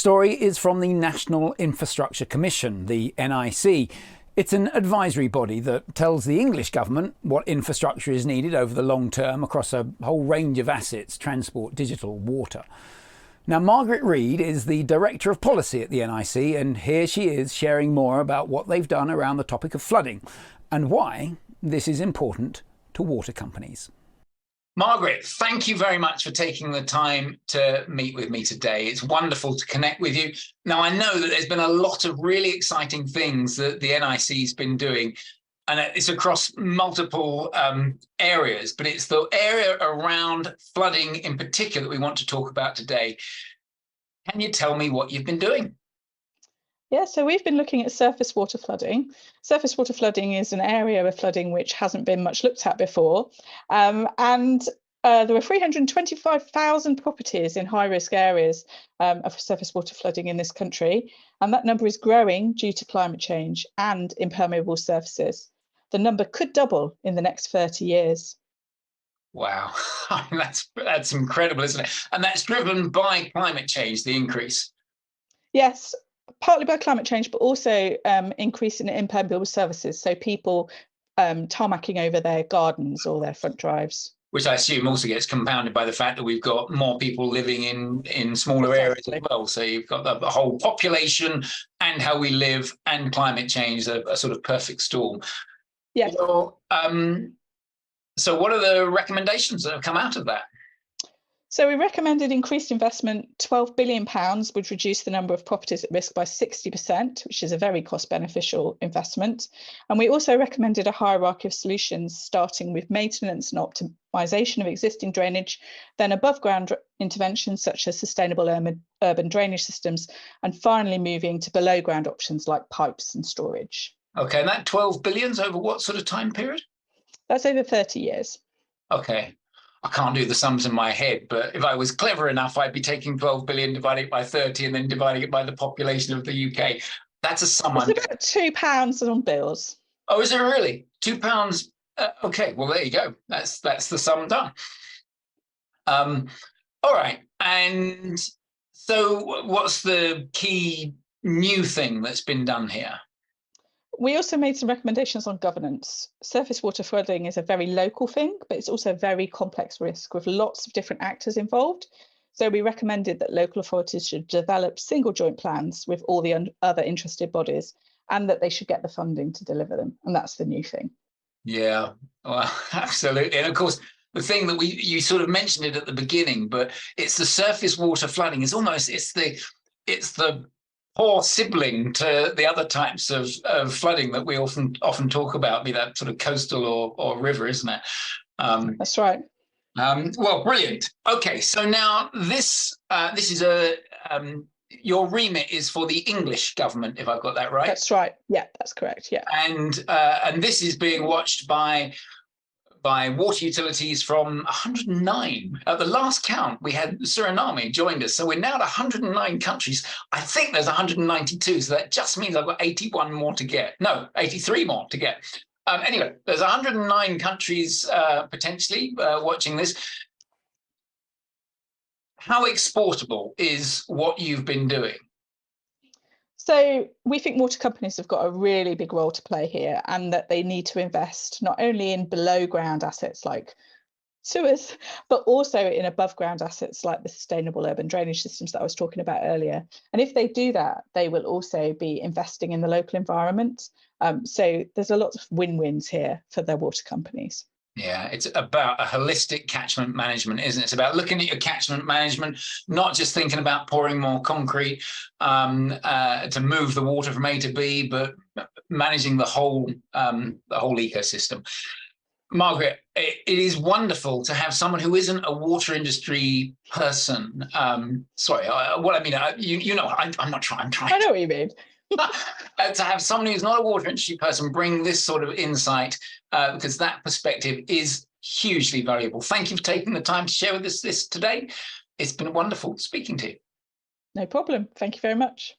story is from the National Infrastructure Commission, the NIC. It's an advisory body that tells the English government what infrastructure is needed over the long term across a whole range of assets: transport, digital, water. Now, Margaret Read is the Director of Policy at the NIC, and here she is sharing more about what they've done around the topic of flooding and why this is important to water companies. Margaret, thank you very much for taking the time to meet with me today. It's wonderful to connect with you. Now, I know that there's been a lot of really exciting things that the NIC's been doing, and it's across multiple areas, but it's the area around flooding in particular that we want to talk about today. Can you tell me what you've been doing? Yeah, so we've been looking at surface water flooding. Surface water flooding is an area of flooding which hasn't been much looked at before. There were 325,000 properties in high-risk areas of surface water flooding in this country, and that number is growing due to climate change and impermeable surfaces. The number could double in the next 30 years. Wow, that's incredible, isn't it? And that's driven by climate change, the increase. Yes, partly by climate change, but also increase in impermeable surfaces. So people tarmacking over their gardens or their front drives. Which I assume also gets compounded by the fact that we've got more people living in smaller areas as well. So you've got the whole population and how we live and climate change, a sort of perfect storm. Yes. So what are the recommendations that have come out of that? So we recommended increased investment. £12 billion would reduce the number of properties at risk by 60%, which is a very cost beneficial investment. And we also recommended a hierarchy of solutions, starting with maintenance and optimisation of existing drainage, then above ground interventions such as sustainable urban drainage systems, and finally moving to below ground options like pipes and storage. Okay, and that 12 billion's over what sort of time period? That's over 30 years. Okay. I can't do the sums in my head, but if I was clever enough, I'd be taking 12 billion, dividing it by 30, and then dividing it by the population of the UK. That's a sum. It's about £2 on bills. Oh, is it really? £2? Okay, well, there you go. That's the sum done. All right. And so what's the key new thing that's been done here? We also made some recommendations on governance. Surface water flooding is a very local thing, but it's also a very complex risk with lots of different actors involved. So we recommended that local authorities should develop single joint plans with all the other interested bodies, and that they should get the funding to deliver them. And that's the new thing. Yeah, well, absolutely. And of course, the thing that you sort of mentioned it at the beginning, but it's the surface water flooding. It's the poor sibling to the other types of flooding that we often talk about, be that sort of coastal or river, isn't it? That's right. Well, brilliant. Okay, so now this is your remit is for the English government, if I've got that right. That's right. Yeah, that's correct. Yeah. And this is being watched by water utilities from 109. At the last count, we had Suriname joined us. So we're now at 109 countries. I think there's 192. So that just means I've got 81 more to get. No, 83 more to get. Anyway, there's 109 countries potentially watching this. How exportable is what you've been doing? So we think water companies have got a really big role to play here, and that they need to invest not only in below ground assets like sewers, but also in above ground assets like the sustainable urban drainage systems that I was talking about earlier. And if they do that, they will also be investing in the local environment. So there's a lot of win-wins here for their water companies. Yeah, it's about a holistic catchment management, isn't it? It's about looking at your catchment management, not just thinking about pouring more concrete to move the water from A to B, but managing the whole ecosystem. Margaret, it is wonderful to have someone who isn't a water industry person. Sorry, what I mean, you know, I'm not trying. I'm trying. I know what you mean. To have someone who's not a water industry person bring this sort of insight, because that perspective is hugely valuable. Thank you for taking the time to share with us this today. It's been wonderful speaking to you. No problem. Thank you very much.